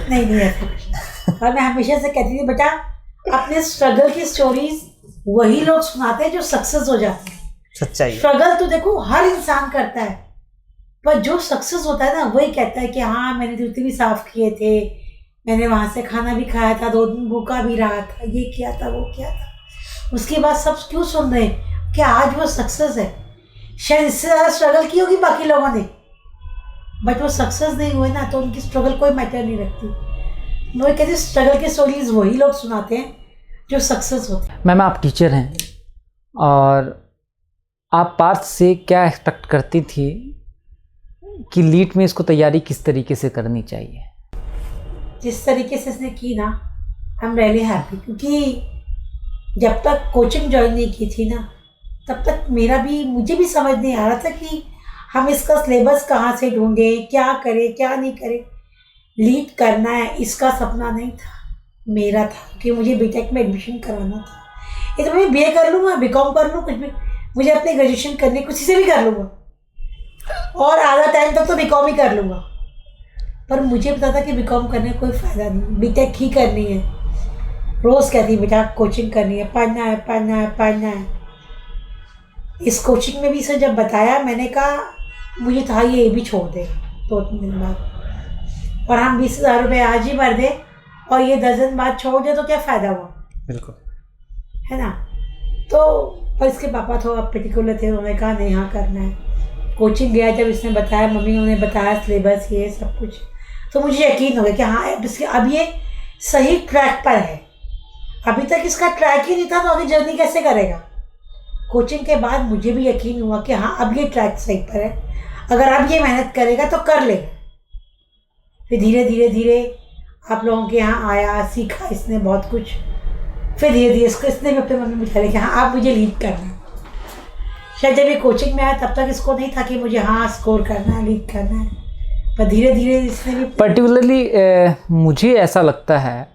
Speaker 4: नहीं ऐसा कुछ नहीं। और मैं हमेशा से कहती थी बेटा, अपने स्ट्रगल की स्टोरीज वही लोग सुनाते हैं जो सक्सेस हो जाते हैं।
Speaker 1: सच्चाई है।
Speaker 4: स्ट्रगल तो देखो हर इंसान करता है, पर जो सक्सेस होता है ना, वही कहता है कि हाँ मैंने जूते भी साफ किए थे, मैंने वहाँ से खाना भी खाया था, 2 दिन भूखा भी रहा था, ये किया था वो किया था। उसके बाद सब क्यों सुन रहे हैं कि आज वो सक्सेस है। शायद इससे ज़्यादा स्ट्रगल की होगी बाकी लोगों ने, बट वो सक्सेस नहीं हुए ना, तो उनकी स्ट्रगल कोई मैटर नहीं रखती। मैं कहती स्ट्रगल की स्टोरीज वही लोग सुनाते हैं जो सक्सेस होते हैं।
Speaker 2: मैम, आप टीचर हैं और आप पार्थ से क्या एक्सपेक्ट करती थी कि लीट में इसको तैयारी किस तरीके से करनी चाहिए?
Speaker 4: जिस तरीके से इसने की ना, आई एम रियली हैप्पी। क्योंकि जब तक कोचिंग ज्वाइन नहीं की थी ना, तब तक मुझे भी समझ नहीं आ रहा था कि हम इसका सिलेबस कहाँ से ढूंढें, क्या करें क्या नहीं करें। लीड करना है इसका सपना नहीं था, मेरा था कि मुझे बीटेक में एडमिशन कराना था। ये तो मैं बीए कर लूँगा, बीकॉम कर लूँ, कुछ भी, मुझे अपनी ग्रेजुएशन करनी, कुछ से भी कर लूँगा और आधा टाइम तक तो बीकॉम ही कर लूँगा। पर मुझे पता था कि बीकॉम करने का कोई फ़ायदा नहीं, बीटेक ही करनी है। रोज़ कहती बेटा कोचिंग करनी है, पढ़ना है पढ़ना है पढ़ना है। इस कोचिंग में भी इसे जब बताया, मैंने कहा मुझे था ये भी छोड़ दे 2-3 दिन बाद, और हम 20,000 रुपये आज ही भर दे और ये 10 दिन बाद छोड़ दे तो क्या फ़ायदा हुआ।
Speaker 1: बिल्कुल
Speaker 4: है ना। तो पर इसके पापा थोड़ा पर्टिकुलर थे, उन्होंने कहा नहीं हाँ करना है। कोचिंग गया, जब इसने बताया, मम्मी ने बताया सिलेबस ये सब कुछ, तो मुझे यकीन हो गया कि हाँ अब ये सही ट्रैक पर है। अभी तक इसका ट्रैक ही नहीं था, तो आगे जर्नी कैसे करेगा। कोचिंग के बाद मुझे भी यकीन हुआ कि हाँ अब ये ट्रैक सही पर है, अगर अब ये मेहनत करेगा तो कर लेगा। फिर धीरे धीरे धीरे आप लोगों के यहाँ आया, सीखा इसने बहुत कुछ। फिर धीरे धीरे इसने भी अपने मन में बिठा लिया कि हाँ आप मुझे लीड करना है। शायद जब ये कोचिंग में आया तब तक इसको नहीं था कि मुझे हाँ स्कोर करना है, लीड करना है, पर धीरे धीरे इसने भी।
Speaker 2: पर्टिकुलरली मुझे ऐसा लगता है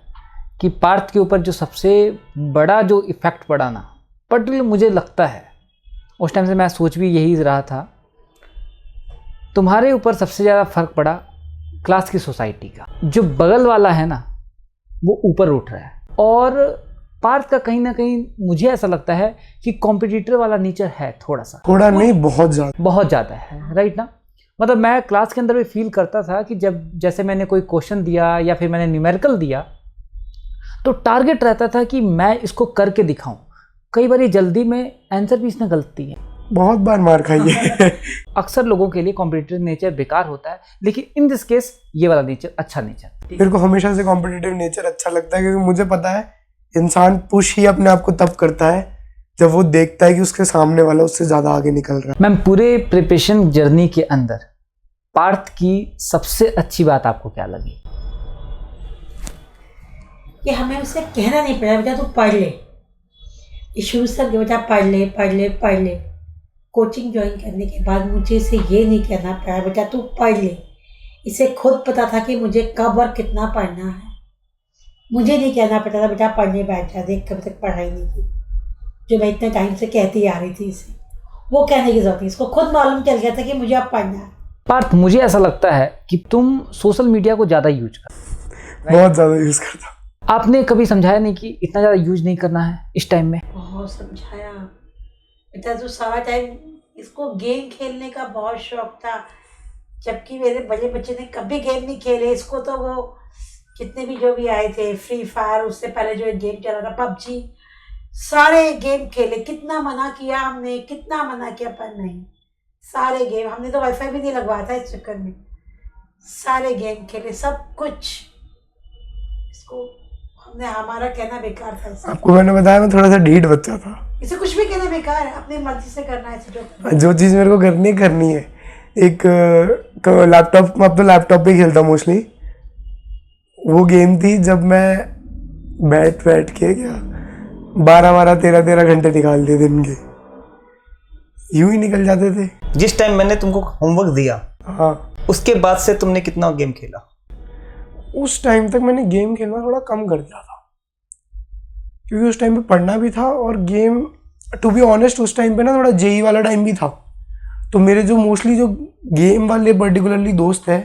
Speaker 2: कि पार्थ के ऊपर जो सबसे बड़ा जो इफ़ेक्ट पड़ा ना, पर्टिकुलर मुझे लगता है, उस टाइम से मैं सोच भी यही रहा था, तुम्हारे ऊपर सबसे ज़्यादा फ़र्क पड़ा क्लास की सोसाइटी का। जो बगल वाला है ना वो ऊपर उठ रहा है, और पार्थ का कहीं ना कहीं मुझे ऐसा लगता है कि कॉम्पिटिटर वाला नेचर है थोड़ा
Speaker 3: नहीं, बहुत ज़्यादा
Speaker 2: है, राइट ना। मतलब मैं क्लास के अंदर भी फील करता था कि जब जैसे मैंने कोई क्वेश्चन दिया या फिर मैंने न्यूमेरिकल दिया, तो टारगेट रहता था कि मैं इसको करके दिखाऊं। कई बार जल्दी में आंसर भी इसने गलती है,
Speaker 3: बहुत बार मार खाई है।
Speaker 2: अक्सर लोगों के लिए कॉम्पिटिटिव नेचर बेकार होता है, लेकिन इन दिस केस ये वाला नेचर अच्छा नेचर।
Speaker 3: मेरे को हमेशा से कॉम्पिटिटिव नेचर अच्छा लगता है, क्योंकि मुझे पता है इंसान पुश ही अपने आप को तब करता है जब वो देखता है कि उसके सामने वाला उससे ज़्यादा आगे निकल रहा है।
Speaker 2: मैम, पूरे प्रिपरेशन जर्नी के अंदर पार्थ की सबसे अच्छी बात आपको क्या लगी?
Speaker 4: कि हमें उसे कहना नहीं पड़ा बेटा तू पढ़ ले, ये शुरू से बेटा पढ़ ले पढ़ ले पढ़ ले। कोचिंग ज्वाइन करने के बाद मुझे इसे ये नहीं कहना पड़ा बेटा तू पढ़ ले। इसे खुद पता था कि मुझे कब और कितना पढ़ना है। मुझे नहीं कहना पड़ता था बेटा पढ़ने बैठ जा, देख कभी तक पढ़ाई नहीं की, जो मैं इतने टाइम से कहती आ रही थी इसे। वो कहने की जरूरत नहीं, इसको खुद मालूम चल गया था कि मुझे अब पढ़ना है।
Speaker 2: पार्थ, मुझे ऐसा लगता है कि तुम सोशल मीडिया को ज़्यादा यूज कर,
Speaker 3: बहुत ज़्यादा यूज़ करता।
Speaker 2: आपने कभी समझाया नहीं कि इतना ज़्यादा यूज नहीं करना है इस टाइम में?
Speaker 4: बहुत समझाया बेटा, तो सारा टाइम इसको गेम खेलने का बहुत शौक था, जबकि मेरे बड़े बच्चे ने कभी गेम नहीं खेले। इसको तो वो जितने भी जो भी आए थे, फ्री फायर, उससे पहले जो एक गेम चला था पबजी, सारे गेम खेले। कितना मना किया हमने, कितना मना किया, पर नहीं, सारे गेम। हमने तो वाईफाई भी नहीं लगवाया था इस चक्कर में, सारे गेम खेले, सब कुछ। इसको हमने, हमारा कहना बेकार था इसे।
Speaker 3: आपको मैंने बताया मैं थोड़ा सा ढीठ बच्चा था,
Speaker 4: इसे कुछ भी कहना बेकार है, अपनी मर्जी से करना है इसे,
Speaker 3: जो चीज़ मेरे को करनी है। एक लैपटॉप, मैं अब तो लैपटॉप पे खेलता हूँ मोस्टली। वो गेम थी जब मैं बैठ के क्या 13 घंटे निकाल दिए दिन के, यूं ही निकल जाते थे।
Speaker 1: जिस टाइम मैंने तुमको होमवर्क दिया,
Speaker 3: हाँ,
Speaker 1: उसके बाद से तुमने कितना गेम खेला?
Speaker 3: उस टाइम तक मैंने गेम खेलना थोड़ा कम कर दिया था, क्योंकि उस टाइम पे पढ़ना भी था और गेम, टू बी ऑनेस्ट उस टाइम पे ना थोड़ा जेई वाला टाइम भी था। तो मेरे जो मोस्टली जो गेम वाले पर्टिकुलरली दोस्त है,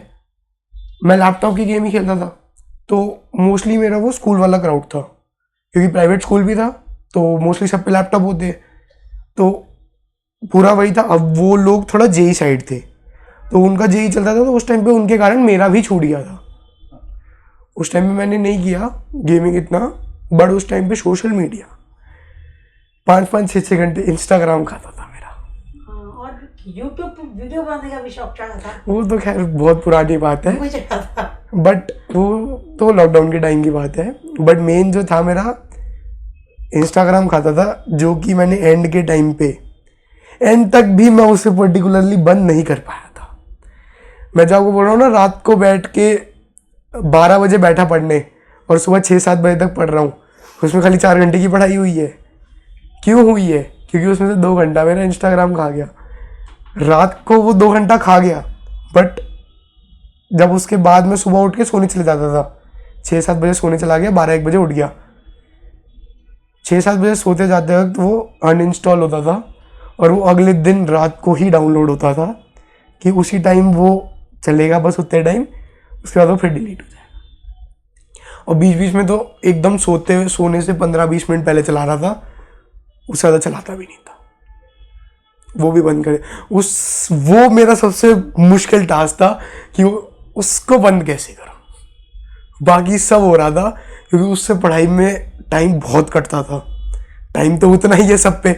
Speaker 3: मैं लैपटॉप की गेम ही खेलता था, तो मोस्टली मेरा वो स्कूल वाला क्राउड था, क्योंकि प्राइवेट स्कूल भी था, तो मोस्टली सब पे लैपटॉप होते, तो पूरा वही था। अब वो लोग थोड़ा जेई साइड थे, तो उनका जेई चलता था, तो उस टाइम पे उनके कारण मेरा भी छूट गया था। उस टाइम पे मैंने नहीं किया गेमिंग इतना, बट उस टाइम पे सोशल मीडिया 5-5, 6-6 घंटे इंस्टाग्राम खाता था मेरा।
Speaker 4: और यूट्यूब पे वीडियो बनाने का भी शौक चढ़ा था।
Speaker 3: वो तो खैर बहुत पुरानी बात है,
Speaker 4: मुझे चढ़ा था।
Speaker 3: बट वो तो लॉकडाउन के टाइम की बात है। बट मेन जो था मेरा इंस्टाग्राम खाता था, जो कि मैंने एंड के टाइम पे, एंड तक भी मैं उसे पर्टिकुलरली बंद नहीं कर पाया था। मैं जो आपको बोल रहा हूँ ना, रात को बैठ के 12 बजे बैठा पढ़ने और सुबह 6-7 बजे तक पढ़ रहा हूँ, उसमें खाली 4 घंटे की पढ़ाई हुई है। क्यों हुई है? क्योंकि उसमें से 2 घंटा मेरा इंस्टाग्राम खा गया। रात को वो 2 घंटा खा गया, बट जब उसके बाद मैं सुबह उठ के सोने चले जाता था, 6-7 बजे सोने चला गया, 12-1 बजे उठ गया। 6-7 बजे सोते जाते वक्त वो अनइंस्टॉल होता था और वो अगले दिन रात को ही डाउनलोड होता था कि उसी टाइम वो चलेगा, बस उतने टाइम, उसके बाद वो फिर डिलीट हो जाएगा। और बीच बीच में तो एकदम सोने से 15-20 मिनट पहले चला रहा था, उससे ज़्यादा चलाता भी नहीं था, वो भी बंद करे। वो मेरा सबसे मुश्किल टास्क था कि उसको बंद कैसे करूं। बाकी सब हो रहा था, क्योंकि उससे पढ़ाई में टाइम बहुत कटता था। टाइम तो उतना ही है सब पे,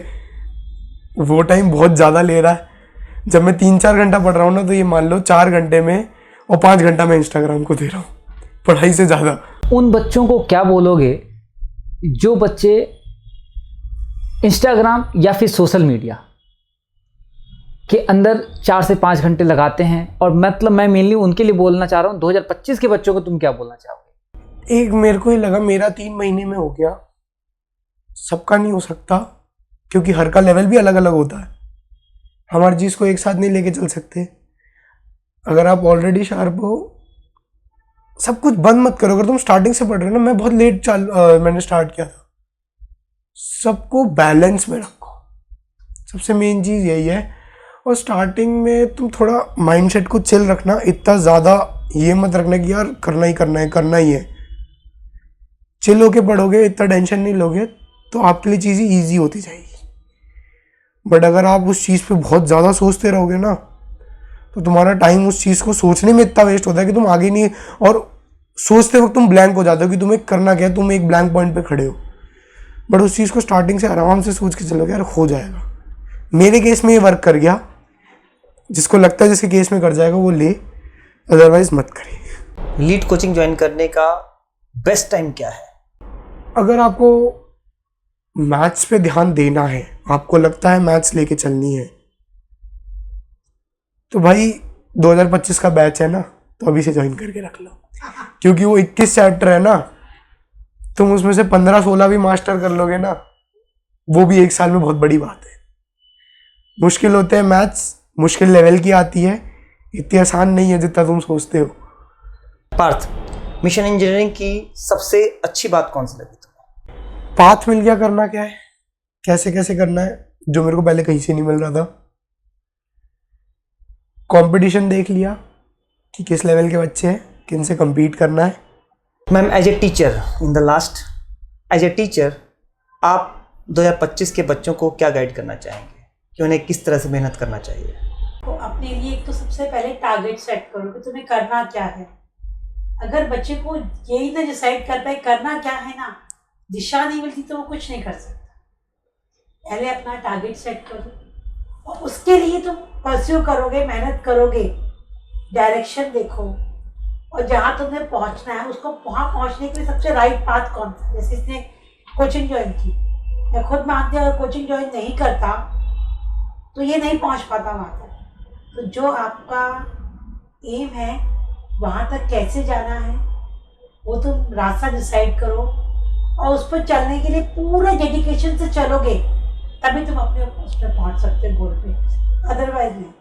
Speaker 3: वो टाइम बहुत ज़्यादा ले रहा है। जब मैं 3-4 घंटा पढ़ रहा हूँ ना, तो ये मान लो 4 घंटे में और 5 घंटा मैं इंस्टाग्राम को दे रहा हूँ, पढ़ाई से ज़्यादा।
Speaker 2: उन बच्चों को क्या बोलोगे जो बच्चे इंस्टाग्राम या फिर सोशल मीडिया के अंदर 4 से 5 घंटे लगाते हैं? और मतलब मैं मेनली उनके लिए बोलना चाह रहा हूँ, 2025 के बच्चों को तुम क्या बोलना चाहोगे?
Speaker 3: एक मेरे को ही लगा, मेरा 3 महीने में हो गया, सबका नहीं हो सकता, क्योंकि हर का लेवल भी अलग अलग होता है। हमारी चीज़ को एक साथ नहीं लेके चल सकते। अगर आप ऑलरेडी शार्प हो, सब कुछ बंद मत करो। अगर तुम स्टार्टिंग से पढ़ रहे हो ना, मैं बहुत लेट मैंने स्टार्ट किया था। सबको बैलेंस में रखो, सबसे मेन चीज़ यही है। और स्टार्टिंग में तुम थोड़ा माइंडसेट को चिल रखना, इतना ज़्यादा ये मत रखना कि यार करना ही है। चिल होके पढ़ोगे, इतना टेंशन नहीं लोगे, तो आपके लिए चीज़ें ईजी होती जाएगी। बट अगर आप उस चीज़ पे बहुत ज़्यादा सोचते रहोगे ना, तो तुम्हारा टाइम उस चीज़ को सोचने में इतना वेस्ट होता है कि तुम आगे नहीं, और सोचते वक्त तुम ब्लैंक हो जाते हो कि तुम्हें करना क्या है, तुम एक ब्लैंक पॉइंट पे खड़े हो। बट उस चीज़ को स्टार्टिंग से आराम से सोच के चलोगे, यार हो जाएगा। मेरे केस में ये वर्क कर गया। जिसको लगता है जिसके केस में कर जाएगा वो ले, अदरवाइज मत करे।
Speaker 1: लीड कोचिंग ज्वाइन करने का बेस्ट टाइम क्या है?
Speaker 3: अगर आपको मैथ्स पे ध्यान देना है, आपको लगता है मैथ्स लेके चलनी है, तो भाई 2025 का बैच है ना, तो अभी से ज्वाइन करके रख लो, क्योंकि वो 21 चैप्टर है ना, तुम उसमें से 15-16 भी मास्टर कर लोगे ना, वो भी 1 साल में बहुत बड़ी बात है। मुश्किल होते हैं मैथ्स, मुश्किल लेवल की आती है, इतनी आसान नहीं है जितना तुम सोचते हो।
Speaker 1: पार्थ, मिशन इंजीनियरिंग की सबसे अच्छी बात कौन सी लगी तुम्हें?
Speaker 3: पाथ मिल गया, करना क्या है, कैसे कैसे करना है, जो मेरे को पहले कहीं से नहीं मिल रहा था। कंपटीशन देख लिया कि किस लेवल के बच्चे हैं, किन से compete करना है।
Speaker 1: Ma'am, as a teacher in the last, as a teacher आप 2025 के बच्चों को क्या गाइड करना चाहेंगे कि उन्हें किस तरह से मेहनत करना चाहिए?
Speaker 4: तो अपने लिए एक तो सबसे पहले टारगेट सेट करो कि तुम्हें करना क्या है। अगर बच्चे को यही ना डिसाइड कर पाए करना क्या है ना, दिशा नहीं मिलती तो वो कुछ नहीं कर सकता। पहले अपना टारगेट सेट करो और उसके लिए तुम परस्यू करोगे, मेहनत करोगे, डायरेक्शन देखो और जहाँ तुम्हें पहुँचना है उसको वहाँ पहुँचने के लिए सबसे राइट पाथ कौन सा। जैसे इसने कोचिंग ज्वाइन की, मैं खुद मानती हूँ अगर कोचिंग ज्वाइन नहीं करता तो ये नहीं पहुँच पाता वहाँ तक। तो जो आपका एम है वहाँ तक कैसे जाना है वो तुम रास्ता डिसाइड करो और उस पर चलने के लिए पूरा डेडिकेशन से चलोगे, तभी तुम अपने उस पर पहुँच सकते हो गोल पे, अदरवाइज नहीं।